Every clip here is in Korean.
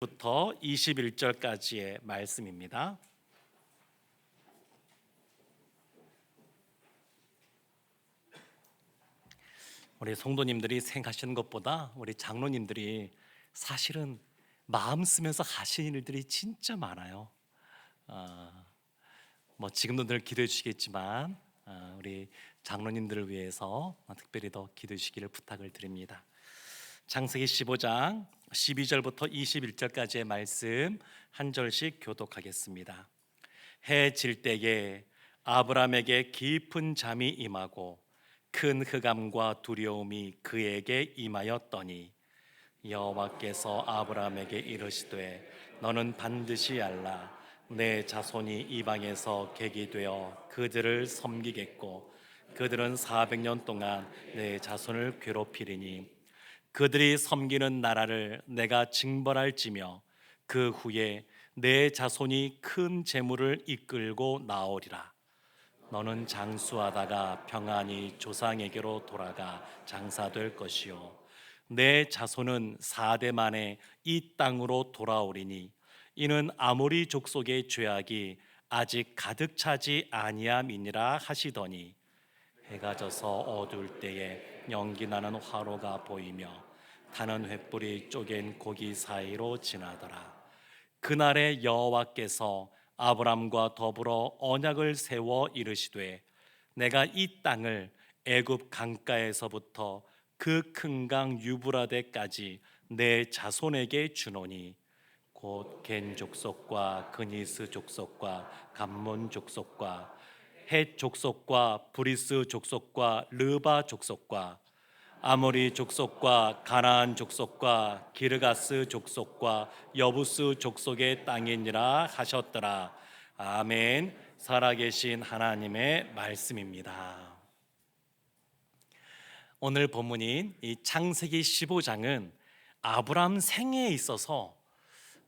부터 21절까지의 말씀입니다. 우리 성도님들이 생각하시는 것보다 우리 장로님들이 사실은 마음 쓰면서 하시는 일들이 진짜 많아요. 지금도 늘 기도해 주시겠지만 우리 장로님들을 위해서 특별히 더 기도해 주시기를 부탁을 드립니다. 창세기 15장 12절부터 21절까지의 말씀 한 절씩 교독하겠습니다. 해 질 때에 아브라함에게 깊은 잠이 임하고 큰 흑암과 두려움이 그에게 임하였더니 여호와께서 아브라함에게 이르시되 너는 반드시 알라 내 자손이 이방에서 객이 되어 그들을 섬기겠고 그들은 400년 동안 내 자손을 괴롭히리니 그들이 섬기는 나라를 내가 징벌할지며 그 후에 내 자손이 큰 재물을 이끌고 나오리라. 너는 장수하다가 평안히 조상에게로 돌아가 장사될 것이요 내 자손은 4대 만에 이 땅으로 돌아오리니 이는 아모리 족속의 죄악이 아직 가득 차지 아니함이니라 하시더니 해가 져서 어두울 때에 연기나는 화로가 보이며 타는 횃불이 쪼갠 고기 사이로 지나더라. 그날에 여호와께서 아브람과 더불어 언약을 세워 이르시되 내가 이 땅을 애굽 강가에서부터 그 큰 강 유브라데까지 내 자손에게 주노니 곧 겐 족속과 그니스 족속과 감몬 족속과 헷 족속과 브리스 족속과 르바 족속과 아모리 족속과 가나안 족속과 기르가스 족속과 여부스 족속의 땅이니라 하셨더라. 아멘. 살아계신 하나님의 말씀입니다. 오늘 본문인 이 창세기 15장은 아브라함 생애에 있어서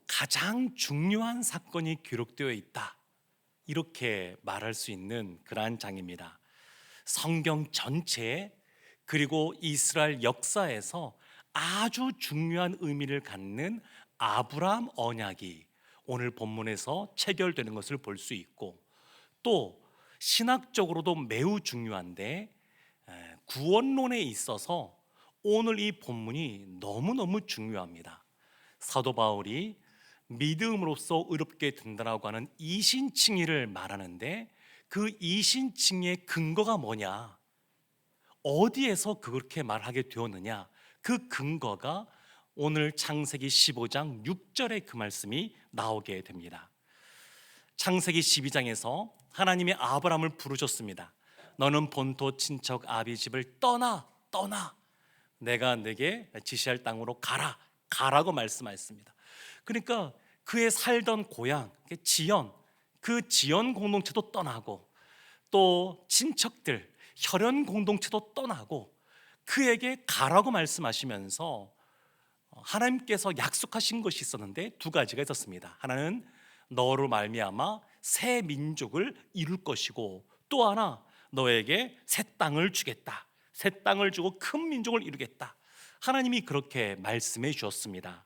가장 중요한 사건이 기록되어 있다, 이렇게 말할 수 있는 그러한 장입니다. 성경 전체에 그리고 이스라엘 역사에서 아주 중요한 의미를 갖는 아브라함 언약이 오늘 본문에서 체결되는 것을 볼 수 있고, 또 신학적으로도 매우 중요한데 구원론에 있어서 오늘 이 본문이 너무너무 중요합니다. 사도 바울이 믿음으로써 의롭게 된다라고 하는 이신칭의를 말하는데 그 이신칭의의 근거가 뭐냐, 어디에서 그렇게 말하게 되었느냐, 그 근거가 오늘 창세기 15장 6절에 그 말씀이 나오게 됩니다. 창세기 12장에서 하나님이 아브라함을 부르셨습니다. 너는 본토 친척 아비 집을 떠나 내가 네게 지시할 땅으로 가라고 말씀하셨습니다. 그러니까 그의 살던 고향 지연, 그 지연 공동체도 떠나고 또 친척들 혈연 공동체도 떠나고 그에게 가라고 말씀하시면서 하나님께서 약속하신 것이 있었는데 두 가지가 있었습니다. 하나는 너로 말미암아 새 민족을 이룰 것이고, 또 하나 너에게 새 땅을 주겠다, 새 땅을 주고 큰 민족을 이루겠다, 하나님이 그렇게 말씀해 주었습니다.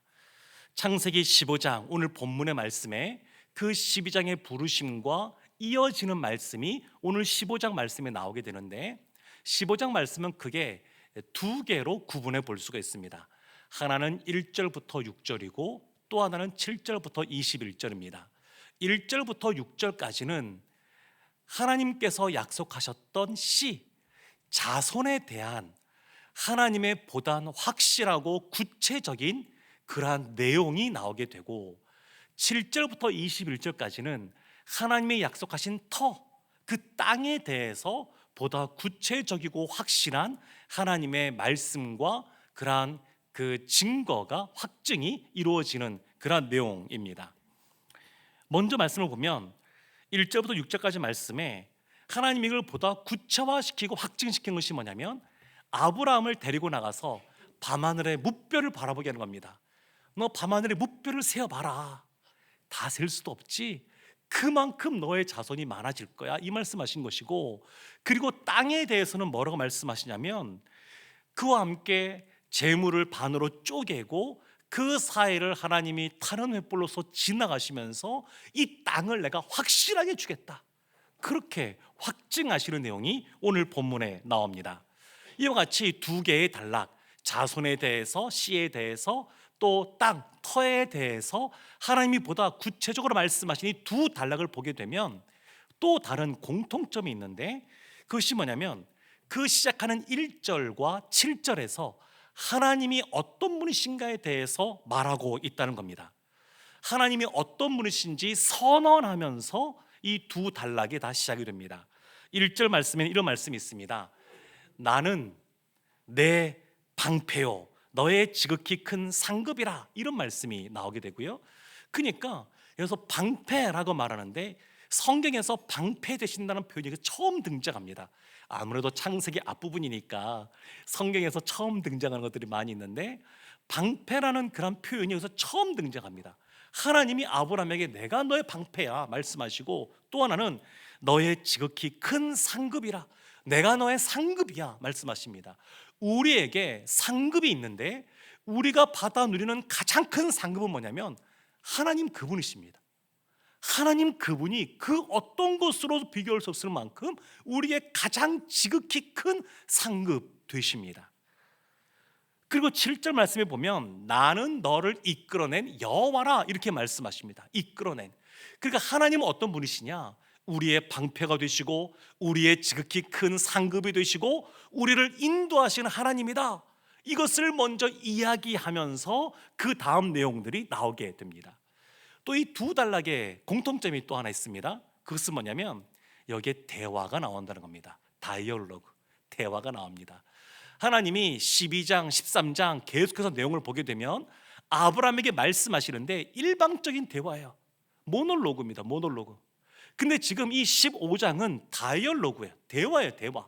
창세기 15장 오늘 본문의 말씀에 그 12장의 부르심과 이어지는 말씀이 오늘 15장 말씀에 나오게 되는데, 15장 말씀은 크게 두 개로 구분해 볼 수가 있습니다. 하나는 1절부터 6절이고 또 하나는 7절부터 21절입니다. 1절부터 6절까지는 하나님께서 약속하셨던 씨, 자손에 대한 하나님의 보다 확실하고 구체적인 그러한 내용이 나오게 되고, 7절부터 21절까지는 하나님의 약속하신 그 땅에 대해서 보다 구체적이고 확실한 하나님의 말씀과 그러한 그 증거가 확증이 이루어지는 그러한 내용입니다. 먼저 말씀을 보면 1절부터 6절까지 말씀에 하나님이 이걸 보다 구체화시키고 확증시킨 것이 뭐냐면, 아브라함을 데리고 나가서 밤하늘의 무뼈를 바라보게 하는 겁니다. 너 밤하늘의 무뼈를 세어봐라. 다 셀 수도 없지, 그만큼 너의 자손이 많아질 거야, 이 말씀하신 것이고, 그리고 땅에 대해서는 뭐라고 말씀하시냐면 그와 함께 재물을 반으로 쪼개고 그 사이를 하나님이 타는 횃불로서 지나가시면서 이 땅을 내가 확실하게 주겠다, 그렇게 확증하시는 내용이 오늘 본문에 나옵니다. 이와 같이 두 개의 단락, 자손에 대해서, 씨에 대해서, 또 땅, 터에 대해서 하나님이 보다 구체적으로 말씀하신 이 두 단락을 보게 되면 또 다른 공통점이 있는데, 그것이 뭐냐면 그 시작하는 1절과 7절에서 하나님이 어떤 분이신가에 대해서 말하고 있다는 겁니다. 하나님이 어떤 분이신지 선언하면서 이 두 단락이 다 시작이 됩니다. 1절 말씀에는 이런 말씀이 있습니다. 나는 내 방패요 너의 지극히 큰 상급이라, 이런 말씀이 나오게 되고요. 그러니까 여기서 방패라고 말하는데 성경에서 방패 되신다는 표현이 처음 등장합니다. 아무래도 창세기 앞부분이니까 성경에서 처음 등장하는 것들이 많이 있는데, 방패라는 그런 표현이 여기서 처음 등장합니다. 하나님이 아브라함에게 내가 너의 방패야 말씀하시고, 또 하나는 너의 지극히 큰 상급이라, 내가 너의 상급이야 말씀하십니다. 우리에게 상급이 있는데 우리가 받아 누리는 가장 큰 상급은 뭐냐면 하나님 그분이십니다. 하나님 그분이 그 어떤 것으로도 비교할 수 없을 만큼 우리의 가장 지극히 큰 상급 되십니다. 그리고 7절 말씀에 보면 나는 너를 이끌어낸 여호와라, 이렇게 말씀하십니다. 이끌어낸. 그러니까 하나님은 어떤 분이시냐? 우리의 방패가 되시고 우리의 지극히 큰 상급이 되시고 우리를 인도하시는 하나님이다, 이것을 먼저 이야기하면서 그 다음 내용들이 나오게 됩니다. 또 이 두 단락의 공통점이 또 하나 있습니다. 그것은 뭐냐면 여기에 대화가 나온다는 겁니다. 다이얼로그, 대화가 나옵니다. 하나님이 12장, 13장 계속해서 내용을 보게 되면 아브라함에게 말씀하시는데 일방적인 대화예요. 모놀로그입니다. 모놀로그. 근데 지금 이 15장은 다이얼로그예요. 대화예요, 대화.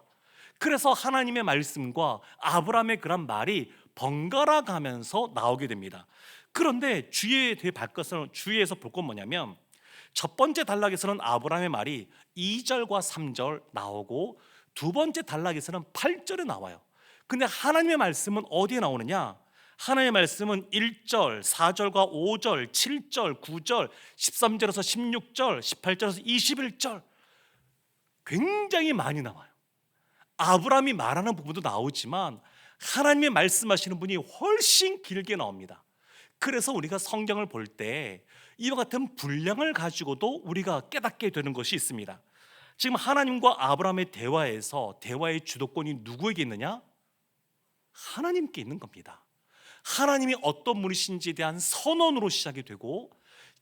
그래서 하나님의 말씀과 아브라함의 그런 말이 번갈아 가면서 나오게 됩니다. 그런데 주의해서 볼 건 뭐냐면 첫 번째 단락에서는 아브라함의 말이 2절과 3절 나오고 두 번째 단락에서는 8절에 나와요. 근데 하나님의 말씀은 어디에 나오느냐? 하나님의 말씀은 1절, 4절과 5절, 7절, 9절, 13절에서 16절, 18절에서 21절, 굉장히 많이 나와요. 아브라함이 말하는 부분도 나오지만 하나님의 말씀하시는 분이 훨씬 길게 나옵니다. 그래서 우리가 성경을 볼 때 이와 같은 분량을 가지고도 우리가 깨닫게 되는 것이 있습니다. 지금 하나님과 아브라함의 대화에서 대화의 주도권이 누구에게 있느냐? 하나님께 있는 겁니다. 하나님이 어떤 분이신지에 대한 선언으로 시작이 되고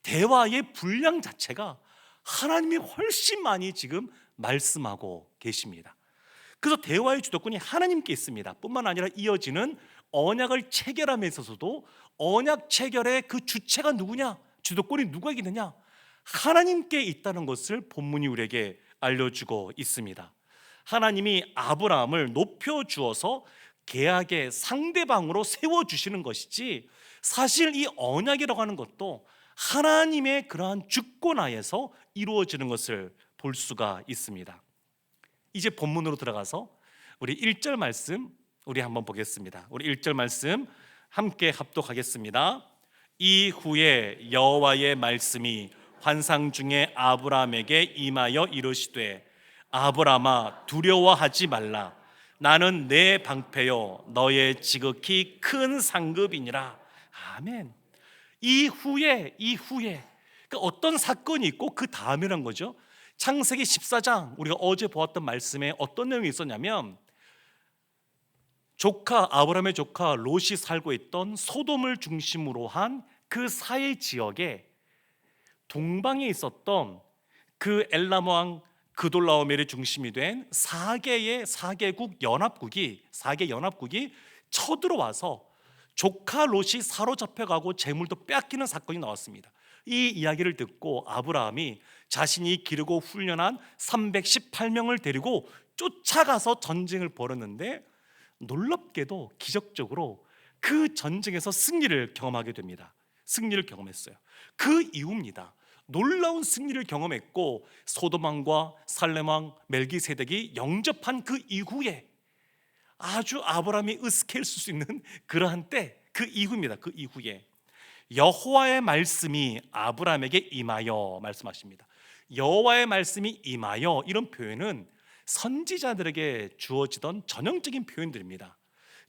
대화의 분량 자체가 하나님이 훨씬 많이 지금 말씀하고 계십니다. 그래서 대화의 주도권이 하나님께 있습니다. 뿐만 아니라 이어지는 언약을 체결함에 있어서도 언약 체결의 그 주체가 누구냐? 주도권이 누구에게 있느냐? 하나님께 있다는 것을 본문이 우리에게 알려주고 있습니다. 하나님이 아브라함을 높여주어서 계약의 상대방으로 세워주시는 것이지, 사실 이 언약이라고 하는 것도 하나님의 그러한 주권하에서 이루어지는 것을 볼 수가 있습니다. 이제 본문으로 들어가서 우리 1절 말씀 우리 한번 보겠습니다. 우리 1절 말씀 함께 합독하겠습니다. 이후에 여호와의 말씀이 환상 중에 아브라함에게 임하여 이르시되 아브라함아 두려워하지 말라, 나는 내 방패요 너의 지극히 큰 상급이니라. 아멘. 이후에 그러니까 어떤 사건이 있고 그 다음이란 거죠. 창세기 14장 우리가 어제 보았던 말씀에 어떤 내용이 있었냐면 아브라함의 조카 롯이 살고 있던 소돔을 중심으로 한 그 사해 지역에 동방에 있었던 그 엘람 왕 그돌라오멜의 중심이 된 4개국 연합국이 쳐들어와서 조카 롯이 사로잡혀가고 재물도 빼앗기는 사건이 나왔습니다. 이 이야기를 듣고 아브라함이 자신이 기르고 훈련한 318명을 데리고 쫓아가서 전쟁을 벌였는데 놀랍게도 기적적으로 그 전쟁에서 승리를 경험하게 됩니다. 승리를 경험했어요. 그 이후입니다. 놀라운 승리를 경험했고 소돔 왕과 살렘 왕 멜기세덱이 영접한 그 이후에 아주 아브라함이 으스케일 수 있는 그러한 때, 그 이후입니다. 그 이후에 여호와의 말씀이 아브라함에게 임하여 말씀하십니다. 여호와의 말씀이 임하여, 이런 표현은 선지자들에게 주어지던 전형적인 표현들입니다.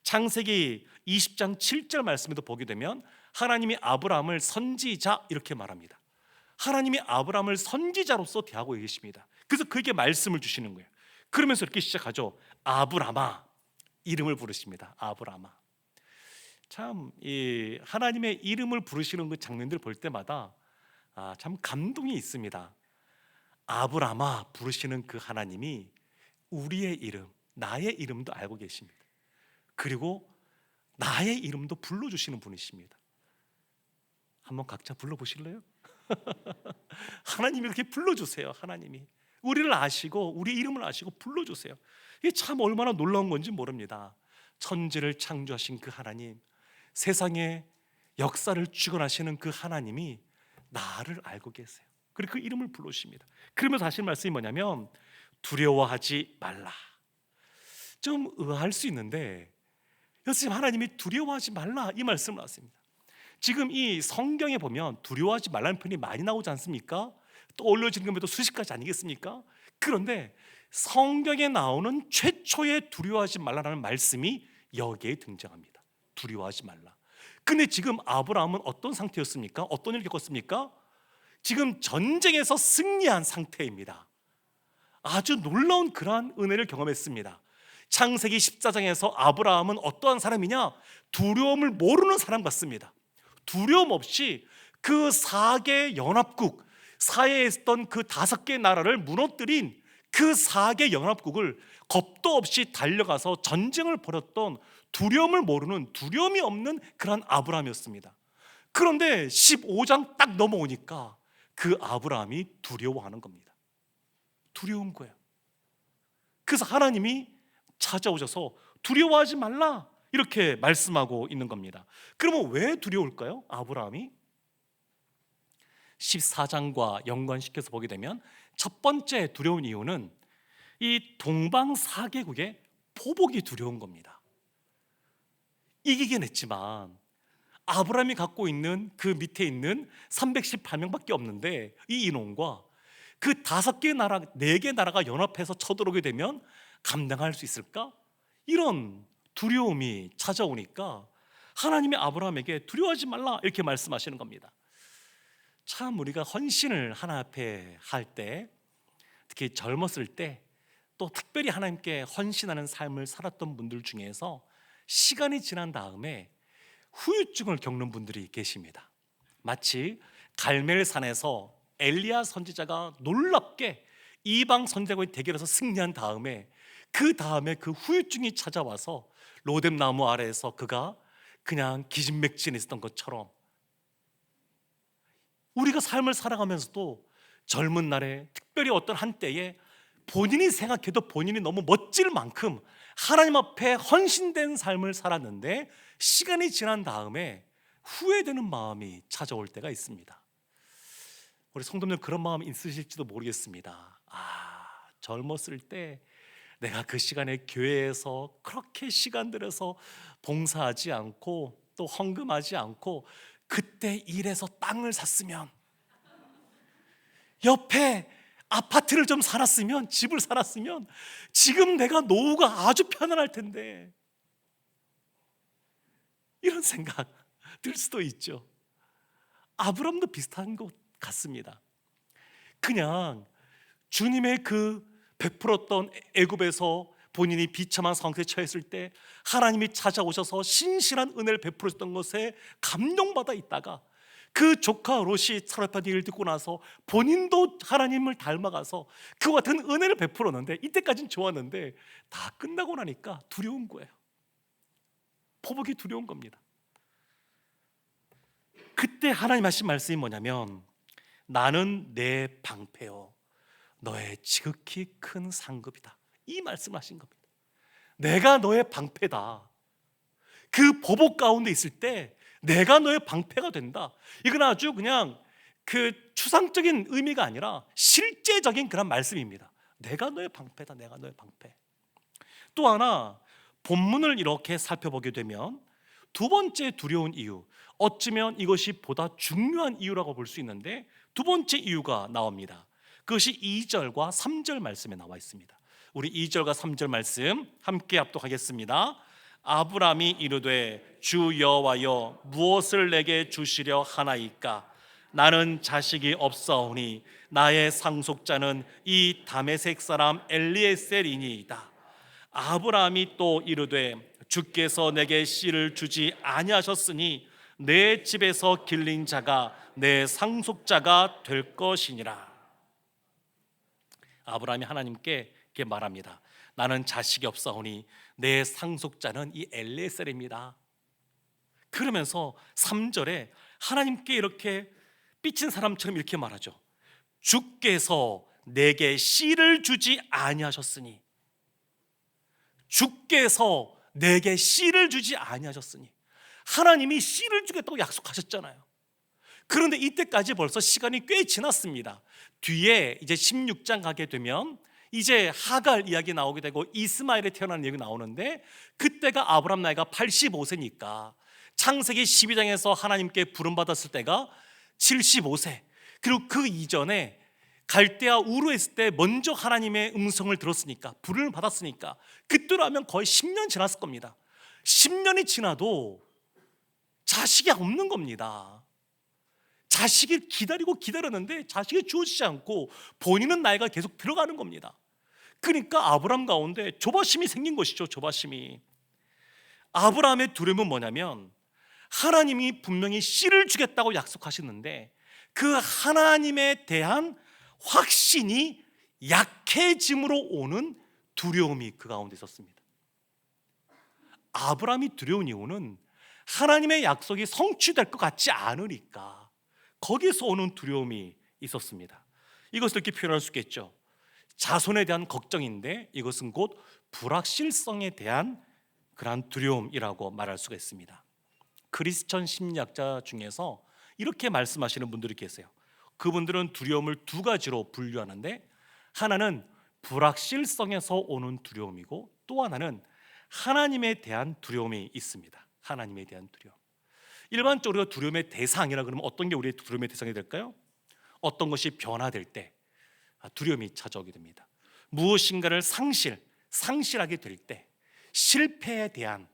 창세기 20장 7절 말씀에도 보게 되면 하나님이 아브라함을 선지자 이렇게 말합니다. 하나님이 아브라함을 선지자로서 대하고 계십니다. 그래서 그에게 말씀을 주시는 거예요. 그러면서 이렇게 시작하죠. 아브라함아, 이름을 부르십니다. 아브라함아. 참 이 하나님의 이름을 부르시는 그 장면들 볼 때마다 참 감동이 있습니다. 아브라함아 부르시는 그 하나님이 우리의 이름, 나의 이름도 알고 계십니다. 그리고 나의 이름도 불러주시는 분이십니다. 한번 각자 불러보실래요? 하나님이 이렇게 불러주세요. 하나님이 우리를 아시고 우리 이름을 아시고 불러주세요. 이게 참 얼마나 놀라운 건지 모릅니다. 천지를 창조하신 그 하나님, 세상의 역사를 주관하시는 그 하나님이 나를 알고 계세요. 그리고 그 이름을 불러주십니다. 그러면서 하시는 말씀이 뭐냐면 두려워하지 말라. 좀 의아할 수 있는데 여기서 하나님이 두려워하지 말라 이 말씀을 하십니다. 지금 이 성경에 보면 두려워하지 말라는 표현이 많이 나오지 않습니까? 떠올려지는 것도 수십 가지 아니겠습니까? 그런데 성경에 나오는 최초의 두려워하지 말라라는 말씀이 여기에 등장합니다. 두려워하지 말라. 근데 지금 아브라함은 어떤 상태였습니까? 어떤 일을 겪었습니까? 지금 전쟁에서 승리한 상태입니다. 아주 놀라운 그러한 은혜를 경험했습니다. 창세기 14장에서 아브라함은 어떠한 사람이냐? 두려움을 모르는 사람 같습니다. 두려움 없이 그 4개 연합국, 사해에 있었던 그 5개 나라를 무너뜨린 그 4개 연합국을 겁도 없이 달려가서 전쟁을 벌였던 두려움을 모르는, 두려움이 없는 그런 아브라함이었습니다. 그런데 15장 딱 넘어오니까 그 아브라함이 두려워하는 겁니다. 두려운 거예요. 그래서 하나님이 찾아오셔서 두려워하지 말라 이렇게 말씀하고 있는 겁니다. 그러면 왜 두려울까요? 아브라함이 14장과 연관시켜서 보게 되면 첫 번째 두려운 이유는 이 동방 4개국의 포복이 두려운 겁니다. 이기긴 했지만 아브라함이 갖고 있는 그 밑에 있는 318명밖에 없는데 이 인원과 그 5개 나라, 4개 나라가 연합해서 쳐들어오게 되면 감당할 수 있을까? 이런 두려움이 찾아오니까 하나님이 아브라함에게 두려워하지 말라 이렇게 말씀하시는 겁니다. 참 우리가 헌신을 하나 앞에 할 때, 특히 젊었을 때, 또 특별히 하나님께 헌신하는 삶을 살았던 분들 중에서 시간이 지난 다음에 후유증을 겪는 분들이 계십니다. 마치 갈멜산에서 엘리야 선지자가 놀랍게 이방 선지자와의 대결에서 승리한 다음에 그 다음에 그 후유증이 찾아와서 로뎀 나무 아래에서 그가 그냥 기진맥진에 있었던 것처럼 우리가 삶을 살아가면서도 젊은 날에 특별히 어떤 한때에 본인이 생각해도 본인이 너무 멋질 만큼 하나님 앞에 헌신된 삶을 살았는데 시간이 지난 다음에 후회되는 마음이 찾아올 때가 있습니다. 우리 성도님들 그런 마음 있으실지도 모르겠습니다. 젊었을 때 내가 그 시간에 교회에서 그렇게 시간 들여서 봉사하지 않고 또 헌금하지 않고 그때 일해서 땅을 샀으면, 옆에 아파트를 좀 살았으면, 집을 살았으면 지금 내가 노후가 아주 편안할 텐데, 이런 생각 들 수도 있죠. 아브람도 비슷한 것 같습니다. 그냥 주님의 그 베풀었던 애굽에서 본인이 비참한 상태에 처했을 때 하나님이 찾아오셔서 신실한 은혜를 베풀었던 것에 감동받아 있다가 그 조카 롯이 사로잡힌 일을 듣고 나서 본인도 하나님을 닮아가서 그와 같은 은혜를 베풀었는데 이때까지는 좋았는데 다 끝나고 나니까 두려운 거예요. 포복이 두려운 겁니다. 그때 하나님 하신 말씀이 뭐냐면 나는 내 방패요 너의 지극히 큰 상급이다, 이 말씀을 하신 겁니다. 내가 너의 방패다. 그 보복 가운데 있을 때 내가 너의 방패가 된다. 이건 아주 그냥 그 추상적인 의미가 아니라 실제적인 그런 말씀입니다. 내가 너의 방패다. 내가 너의 방패. 또 하나 본문을 이렇게 살펴보게 되면 두 번째 두려운 이유, 어쩌면 이것이 보다 중요한 이유라고 볼 수 있는데 두 번째 이유가 나옵니다. 그것이 2절과 3절 말씀에 나와 있습니다. 우리 2절과 3절 말씀 함께 합독하겠습니다. 아브라함이 이르되 주 여호와여 무엇을 내게 주시려 하나이까? 나는 자식이 없사오니 나의 상속자는 이 다메섹 사람 엘리에셀이니이다. 아브라함이 또 이르되 주께서 내게 씨를 주지 아니하셨으니 내 집에서 길린 자가 내 상속자가 될 것이니라. 아브라함이 하나님께 이렇게 말합니다. 나는 자식이 없사오니 내 상속자는 이 엘리에셀입니다. 그러면서 3절에 하나님께 이렇게 삐친 사람처럼 이렇게 말하죠. 주께서 내게 씨를 주지 아니하셨으니, 주께서 내게 씨를 주지 아니하셨으니, 하나님이 씨를 주겠다고 약속하셨잖아요. 그런데 이때까지 벌써 시간이 꽤 지났습니다. 뒤에 이제 16장 가게 되면 이제 하갈 이야기 나오게 되고 이스마엘이 태어나는 얘기 나오는데, 그때가 아브람 나이가 85세니까 창세기 12장에서 하나님께 부름받았을 때가 75세. 그리고 그 이전에 갈대아 우르에 있을 때 먼저 하나님의 음성을 들었으니까, 부름을 받았으니까 그때로 하면 거의 10년 지났을 겁니다. 10년이 지나도 자식이 없는 겁니다. 자식이 기다렸는데 자식이 주어지지 않고 본인은 나이가 계속 들어가는 겁니다. 그러니까 아브람 가운데 조바심이 생긴 것이죠. 조바심이. 아브라함의 두려움은 뭐냐면, 하나님이 분명히 씨를 주겠다고 약속하셨는데 그 하나님에 대한 확신이 약해짐으로 오는 두려움이 그 가운데 있었습니다. 아브라함이 두려운 이유는 하나님의 약속이 성취될 것 같지 않으니까 거기서 오는 두려움이 있었습니다. 이것을 이렇게 표현할 수 있겠죠. 자손에 대한 걱정인데 이것은 곧 불확실성에 대한 그러한 두려움이라고 말할 수가 있습니다. 크리스천 심리학자 중에서 이렇게 말씀하시는 분들이 계세요. 그분들은 두려움을 두 가지로 분류하는데, 하나는 불확실성에서 오는 두려움이고 또 하나는 하나님에 대한 두려움이 있습니다. 하나님에 대한 두려움. 일반적으로 두려움의 대상이라 그러면 어떤 게 우리의 두려움의 대상이 될까요? 어떤 것이 변화될 때 두려움이 찾아오게 됩니다. 무엇인가를 상실하게 될 때, 실패에 대한,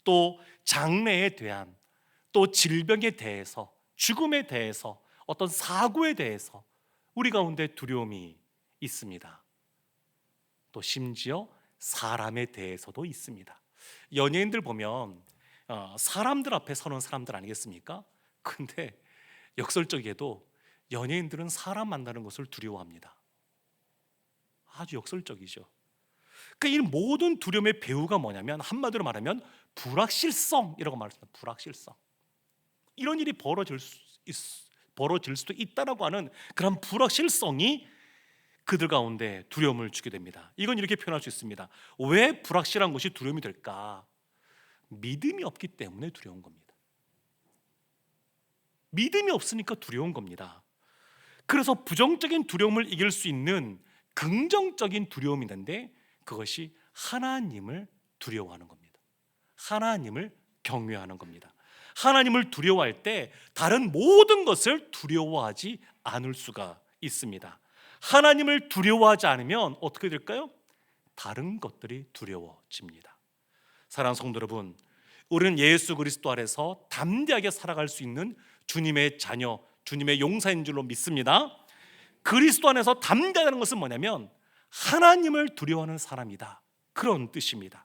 또 장래에 대한, 또 질병에 대해서, 죽음에 대해서, 어떤 사고에 대해서 우리 가운데 두려움이 있습니다. 또 심지어 사람에 대해서도 있습니다. 연예인들 보면 사람들 앞에 서는 사람들 아니겠습니까? 근데 역설적이게도 연예인들은 사람 만나는 것을 두려워합니다. 아주 역설적이죠. 그러니까 이 모든 두려움의 배후가 뭐냐면, 한마디로 말하면 불확실성이라고 말했습니다. 불확실성. 이런 일이 벌어질 수도 있다라고 하는 그런 불확실성이 그들 가운데 두려움을 주게 됩니다. 이건 이렇게 표현할 수 있습니다. 왜 불확실한 것이 두려움이 될까? 믿음이 없기 때문에 두려운 겁니다. 믿음이 없으니까 두려운 겁니다. 그래서 부정적인 두려움을 이길 수 있는 긍정적인 두려움이 있는데, 그것이 하나님을 두려워하는 겁니다. 하나님을 경외하는 겁니다. 하나님을 두려워할 때 다른 모든 것을 두려워하지 않을 수가 있습니다. 하나님을 두려워하지 않으면 어떻게 될까요? 다른 것들이 두려워집니다. 사랑하는 성도 여러분, 우리는 예수 그리스도 아래서 담대하게 살아갈 수 있는 주님의 자녀, 주님의 용사인 줄로 믿습니다. 그리스도 안에서 담대하다는 것은 뭐냐면 하나님을 두려워하는 사람이다, 그런 뜻입니다.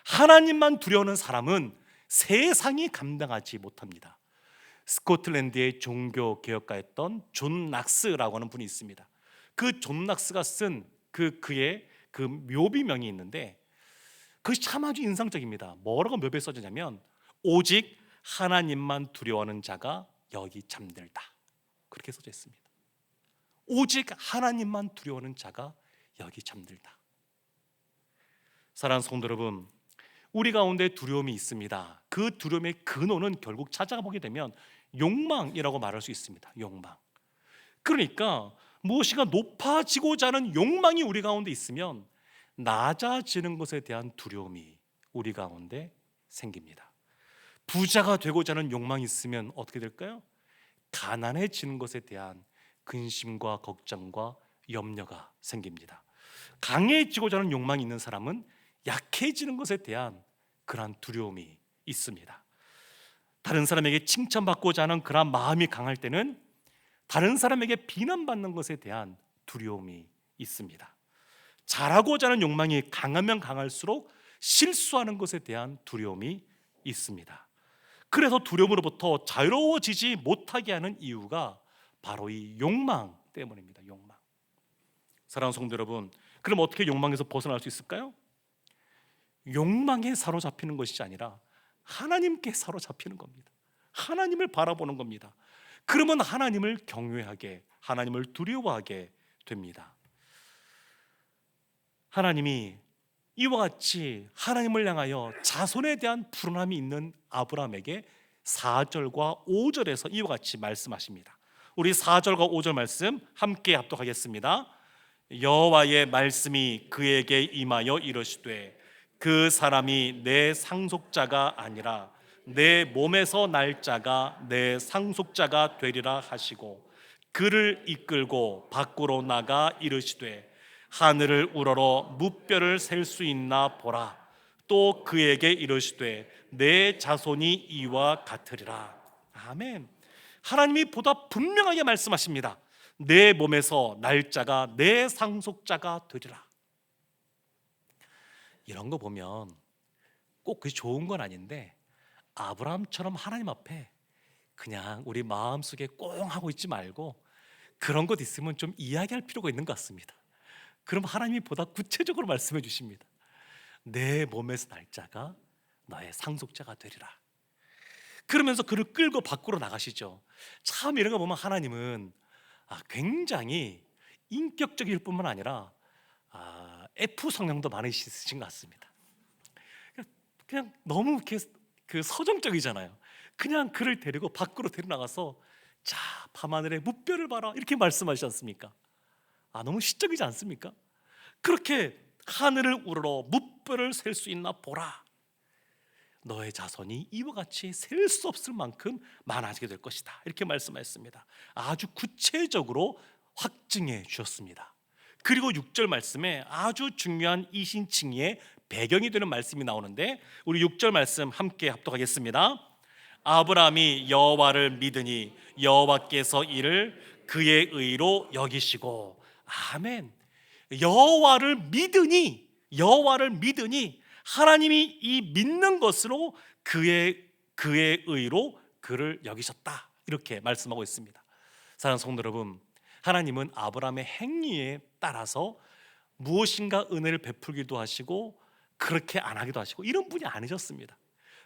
하나님만 두려워하는 사람은 세상이 감당하지 못합니다. 스코틀랜드의 종교 개혁가였던 존 낙스라고 하는 분이 있습니다. 그 존 낙스가 쓴 그의 그 묘비명이 있는데 그것이 참 아주 인상적입니다. 뭐라고 묘비에 써지냐면, 오직 하나님만 두려워하는 자가 여기 잠들다, 그렇게 써져 있습니다. 오직 하나님만 두려워하는 자가 여기 잠들다. 사랑하는 성도 여러분, 우리 가운데 두려움이 있습니다. 그 두려움의 근원은 결국 찾아가 보게 되면 욕망이라고 말할 수 있습니다. 욕망. 그러니까 무엇인가 높아지고자 하는 욕망이 우리 가운데 있으면 낮아지는 것에 대한 두려움이 우리 가운데 생깁니다. 부자가 되고자 하는 욕망이 있으면 어떻게 될까요? 가난해지는 것에 대한 근심과 걱정과 염려가 생깁니다. 강해지고자 하는 욕망이 있는 사람은 약해지는 것에 대한 그러한 두려움이 있습니다. 다른 사람에게 칭찬받고자 하는 그러한 마음이 강할 때는 다른 사람에게 비난받는 것에 대한 두려움이 있습니다. 잘하고자 하는 욕망이 강하면 강할수록 실수하는 것에 대한 두려움이 있습니다. 그래서 두려움으로부터 자유로워지지 못하게 하는 이유가 바로 이 욕망 때문입니다. 욕망. 사랑하는 성도 여러분, 그럼 어떻게 욕망에서 벗어날 수 있을까요? 욕망에 사로잡히는 것이 아니라 하나님께 사로잡히는 겁니다. 하나님을 바라보는 겁니다. 그러면 하나님을 경외하게, 하나님을 두려워하게 됩니다. 하나님이 이와 같이 하나님을 향하여 자손에 대한 불안함이 있는 아브라함에게 4절과 5절에서 이와 같이 말씀하십니다. 우리 4절과 5절 말씀 함께 합독하겠습니다. 여호와의 말씀이 그에게 임하여 이르시되 그 사람이 내 상속자가 아니라 내 몸에서 날 자가 내 상속자가 되리라 하시고 그를 이끌고 밖으로 나가 이르시되 하늘을 우러러 무뼈를 셀 수 있나 보라. 또 그에게 이르시되 내 자손이 이와 같으리라. 아멘. 하나님이 보다 분명하게 말씀하십니다. 내 몸에서 날짜가 내 상속자가 되리라. 이런 거 보면 꼭 그게 좋은 건 아닌데 아브라함처럼 하나님 앞에 그냥 우리 마음속에 꽁 하고 있지 말고 그런 것 있으면 좀 이야기할 필요가 있는 것 같습니다. 그럼 하나님이 보다 구체적으로 말씀해 주십니다. 내 몸에서 날짜가 너의 상속자가 되리라. 그러면서 그를 끌고 밖으로 나가시죠. 참 이런 거 보면 하나님은 굉장히 인격적일 뿐만 아니라 F 성향도 많으신 것 같습니다. 그냥 너무 이렇게 서정적이잖아요. 그냥 그를 데리고 밖으로 데려나가서 자, 밤하늘의 무뼈를 봐라 이렇게 말씀하시지 않습니까? 너무 시적이지 않습니까? 그렇게 하늘을 우러러 무뼈를 셀 수 있나 보라. 너의 자손이 이와 같이 셀 수 없을 만큼 많아지게 될 것이다. 이렇게 말씀하셨습니다. 아주 구체적으로 확증해 주셨습니다. 그리고 6절 말씀에 아주 중요한 이신칭의의 배경이 되는 말씀이 나오는데 우리 6절 말씀 함께 합독하겠습니다. 아브라함이 여호와를 믿으니 여호와께서 이를 그의 의로 여기시고. 아멘. 여호와를 믿으니 하나님이 이 믿는 것으로 그의 의로 그를 여기셨다. 이렇게 말씀하고 있습니다. 사랑하는 성도 여러분, 하나님은 아브라함의 행위에 따라서 무엇인가 은혜를 베풀기도 하시고 그렇게 안 하기도 하시고 이런 분이 아니셨습니다.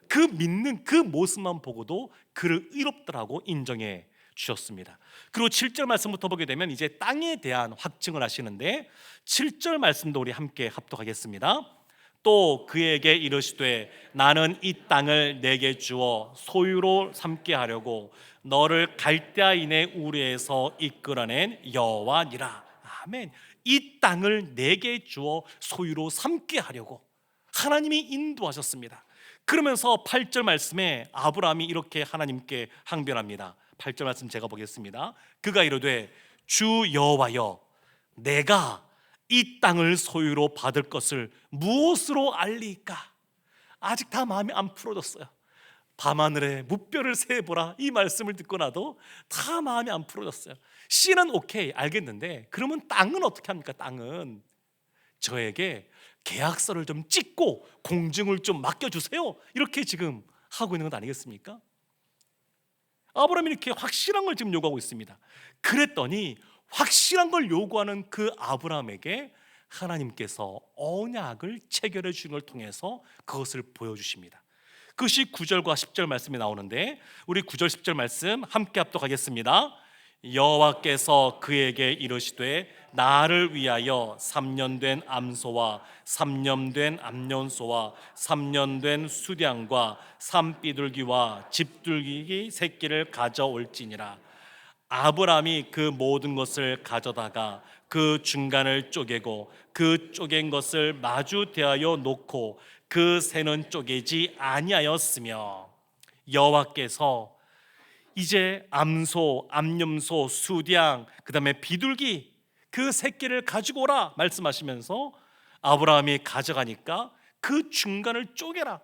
그 믿는 그 모습만 보고도 그를 의롭다라고 인정해 주셨습니다. 그리고 7절 말씀부터 보게 되면 이제 땅에 대한 확증을 하시는데 7절 말씀도 우리 함께 합독하겠습니다. 또 그에게 이르시되 나는 이 땅을 내게 주어 소유로 삼게 하려고 너를 갈대아인의 우리에서 이끌어낸 여호와니라. 아멘. 이 땅을 내게 주어 소유로 삼게 하려고 하나님이 인도하셨습니다. 그러면서 8절 말씀에 아브라함이 이렇게 하나님께 항변합니다. 8절 말씀 제가 보겠습니다. 그가 이르되 주 여호와여 내가 이 땅을 소유로 받을 것을 무엇으로 알리까? 아직 다 마음이 안 풀어졌어요. 밤하늘에 무뼈를 세보라 이 말씀을 듣고 나도 다 마음이 안 풀어졌어요. 씨는 오케이 알겠는데 그러면 땅은 어떻게 합니까? 땅은 저에게 계약서를 좀 찍고 공증을 좀 맡겨주세요. 이렇게 지금 하고 있는 것 아니겠습니까? 아브라함이 이렇게 확실한 걸 지금 요구하고 있습니다. 그랬더니 확실한 걸 요구하는 그 아브라함에게 하나님께서 언약을 체결해 주신 걸 통해서 그것을 보여주십니다. 그것이 9절과 10절 말씀이 나오는데 우리 9절 10절 말씀 함께 합독하겠습니다. 여호와께서 그에게 이르시되 나를 위하여 3년 된 암소와 3년 된 암년소와 3년 된 수량과 산비둘기와 집둘기 새끼를 가져올지니라. 아브라함이 그 모든 것을 가져다가 그 중간을 쪼개고 그 쪼갠 것을 마주 대하여 놓고 그 새는 쪼개지 아니하였으며. 여호와께서 이제 암소, 암염소, 수양, 그 다음에 비둘기 그 새끼를 가지고 오라 말씀하시면서 아브라함이 가져가니까 그 중간을 쪼개라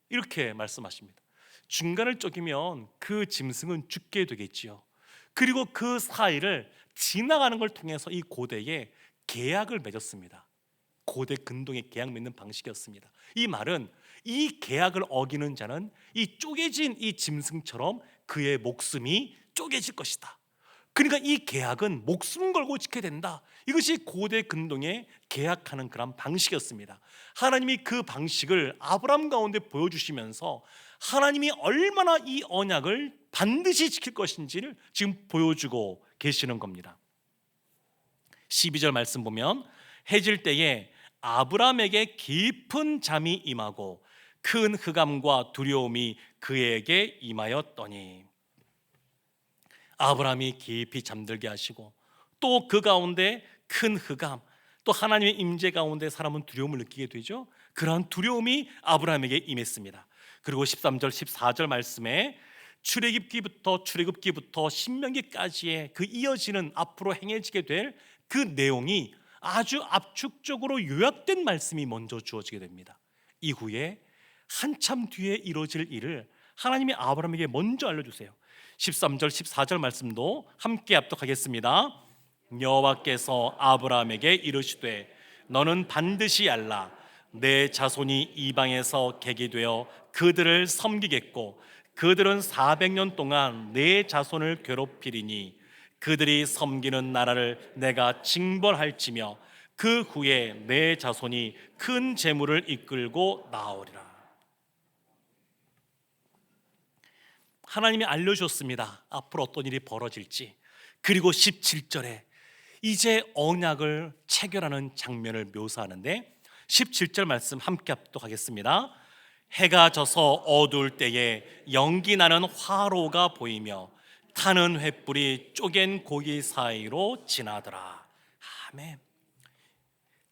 이렇게 말씀하십니다. 중간을 쪼개면 그 짐승은 죽게 되겠지요. 그리고 그 사이를 지나가는 걸 통해서 이 고대에 계약을 맺었습니다. 고대 근동의 계약 맺는 방식이었습니다. 이 말은 이 계약을 어기는 자는 이 쪼개진 이 짐승처럼 그의 목숨이 쪼개질 것이다. 그러니까 이 계약은 목숨 걸고 지켜야 된다. 이것이 고대 근동의 계약하는 그런 방식이었습니다. 하나님이 그 방식을 아브라함 가운데 보여주시면서 하나님이 얼마나 이 언약을 반드시 지킬 것인지를 지금 보여주고 계시는 겁니다. 12절 말씀 보면 해질 때에 아브라함에게 깊은 잠이 임하고 큰 흑암과 두려움이 그에게 임하였더니, 아브라함이 깊이 잠들게 하시고 또 그 가운데 큰 흑암, 또 하나님의 임재 가운데 사람은 두려움을 느끼게 되죠. 그러한 두려움이 아브라함에게 임했습니다. 그리고 13절 14절 말씀에 출애굽기부터 신명기까지의 그 이어지는 앞으로 행해지게 될 그 내용이 아주 압축적으로 요약된 말씀이 먼저 주어지게 됩니다. 이후에 한참 뒤에 이루어질 일을 하나님이 아브라함에게 먼저 알려주세요. 13절 14절 말씀도 함께 합독하겠습니다. 여호와께서 아브라함에게 이르시되 너는 반드시 알라. 내 자손이 이방에서 객이 되어 그들을 섬기겠고 그들은 400년 동안 내 자손을 괴롭히리니 그들이 섬기는 나라를 내가 징벌할지며 그 후에 내 자손이 큰 재물을 이끌고 나오리라. 하나님이 알려주셨습니다. 앞으로 어떤 일이 벌어질지. 그리고 17절에 이제 언약을 체결하는 장면을 묘사하는데 17절 말씀 함께 합독하겠습니다. 해가 져서 어두울 때에 연기 나는 화로가 보이며 타는 횃불이 쪼갠 고기 사이로 지나더라. 아멘.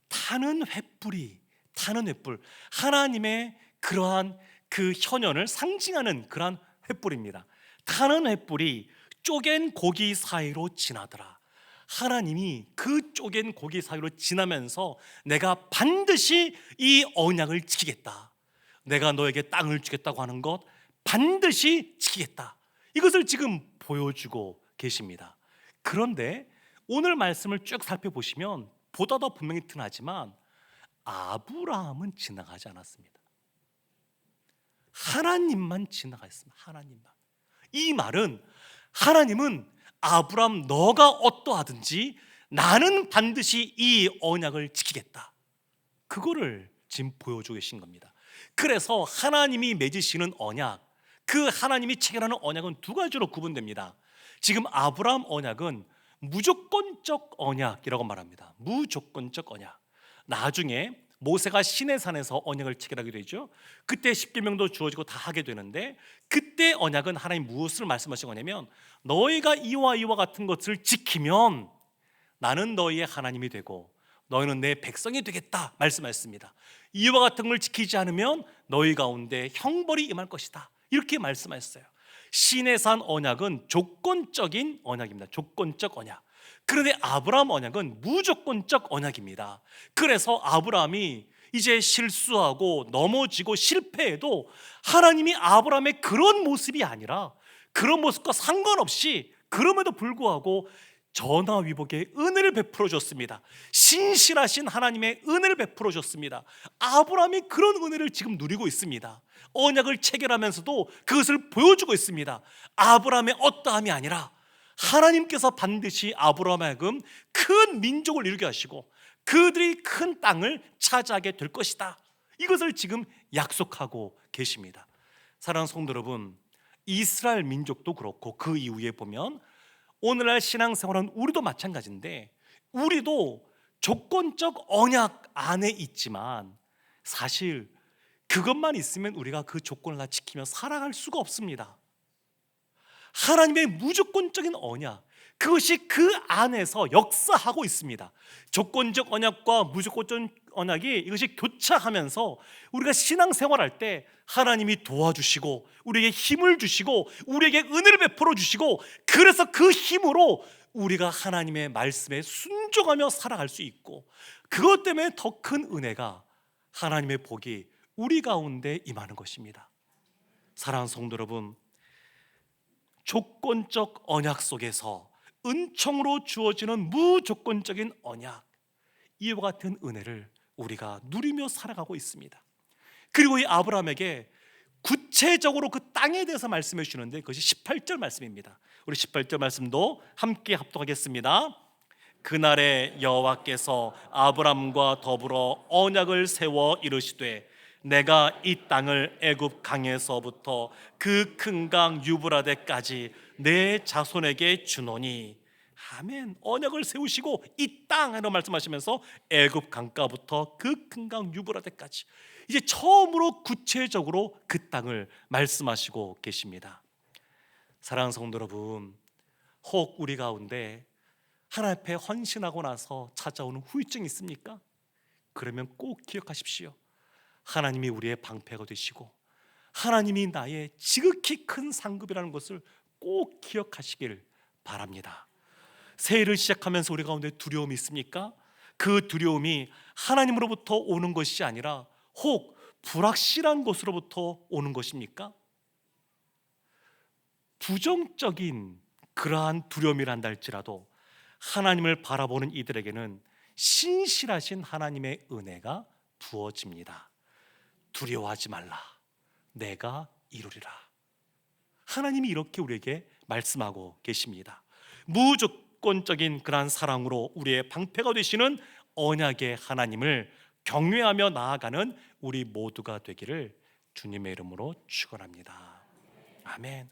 타는 횃불, 하나님의 그러한 그 현현을 상징하는 그러한 횃불입니다. 타는 횃불이 쪼갠 고기 사이로 지나더라. 하나님이 그 쪼갠 고기 사이로 지나면서 내가 반드시 이 언약을 지키겠다, 내가 너에게 땅을 주겠다고 하는 것 반드시 지키겠다, 이것을 지금 보여주고 계십니다. 그런데 오늘 말씀을 쭉 살펴보시면 보다 더 분명히 드러나지만 아브라함은 지나가지 않았습니다. 하나님만 지나갔습니다. 하나님만. 이 말은 하나님은 아브라함 너가 어떠하든지 나는 반드시 이 언약을 지키겠다, 그거를 지금 보여주고 계신 겁니다. 그래서 하나님이 맺으시는 언약, 그 하나님이 체결하는 언약은 두 가지로 구분됩니다. 지금 아브라함 언약은 무조건적 언약이라고 말합니다. 무조건적 언약. 나중에 모세가 시내산에서 언약을 체결하게 되죠. 그때 십계명도 주어지고 다 하게 되는데, 그때 언약은 하나님 무엇을 말씀하신 거냐면 너희가 이와 이와 같은 것을 지키면 나는 너희의 하나님이 되고 너희는 내 백성이 되겠다 말씀하셨습니다. 이와 같은 걸 지키지 않으면 너희 가운데 형벌이 임할 것이다, 이렇게 말씀하셨어요. 시내산 언약은 조건적인 언약입니다. 조건적 언약. 그런데 아브라함 언약은 무조건적 언약입니다. 그래서 아브라함이 이제 실수하고 넘어지고 실패해도 하나님이 아브라함의 그런 모습이 아니라, 그런 모습과 상관없이 그럼에도 불구하고 전화위복의 은혜를 베풀어 줬습니다. 신실하신 하나님의 은혜를 베풀어 줬습니다. 아브라함이 그런 은혜를 지금 누리고 있습니다. 언약을 체결하면서도 그것을 보여주고 있습니다. 아브라함의 어떠함이 아니라 하나님께서 반드시 아브라함에게 큰 민족을 이루게 하시고 그들이 큰 땅을 차지하게 될 것이다, 이것을 지금 약속하고 계십니다. 사랑하는 성도 여러분, 이스라엘 민족도 그렇고 그 이후에 보면 오늘날 신앙생활은 우리도 마찬가지인데, 우리도 조건적 언약 안에 있지만 사실 그것만 있으면 우리가 그 조건을 다 지키며 살아갈 수가 없습니다. 하나님의 무조건적인 언약, 그것이 그 안에서 역사하고 있습니다. 조건적 언약과 무조건적 언약이 이것이 교차하면서 우리가 신앙생활할 때 하나님이 도와주시고 우리에게 힘을 주시고 우리에게 은혜를 베풀어 주시고, 그래서 그 힘으로 우리가 하나님의 말씀에 순종하며 살아갈 수 있고, 그것 때문에 더 큰 은혜가, 하나님의 복이 우리 가운데 임하는 것입니다. 사랑하는 성도 여러분, 조건적 언약 속에서 은총으로 주어지는 무조건적인 언약, 이와 같은 은혜를 우리가 누리며 살아가고 있습니다. 그리고 이 아브라함에게 구체적으로 그 땅에 대해서 말씀해 주시는데, 그것이 18절 말씀입니다. 우리 18절 말씀도 함께 합독하겠습니다. 그날에 여호와께서 아브람과 더불어 언약을 세워 이르시되, 내가 이 땅을 애굽 강에서부터 그 큰 강 유브라데까지 내 자손에게 주노니. 아멘. 언약을 세우시고 이 땅이라고 말씀하시면서 애굽 강가부터 그 큰 강 유브라데까지, 이제 처음으로 구체적으로 그 땅을 말씀하시고 계십니다. 사랑하는 성도 여러분, 혹 우리 가운데 하나님 앞에 헌신하고 나서 찾아오는 후유증이 있습니까? 그러면 꼭 기억하십시오. 하나님이 우리의 방패가 되시고 하나님이 나의 지극히 큰 상급이라는 것을 꼭 기억하시길 바랍니다. 새해를 시작하면서 우리 가운데 두려움이 있습니까? 그 두려움이 하나님으로부터 오는 것이 아니라 혹 불확실한 것으로부터 오는 것입니까? 부정적인 그러한 두려움이란다 할지라도 하나님을 바라보는 이들에게는 신실하신 하나님의 은혜가 부어집니다. 두려워하지 말라, 내가 이루리라. 하나님이 이렇게 우리에게 말씀하고 계십니다. 무조건적인 그러한 사랑으로 우리의 방패가 되시는 언약의 하나님을 경외하며 나아가는 우리 모두가 되기를 주님의 이름으로 축원합니다. 아멘.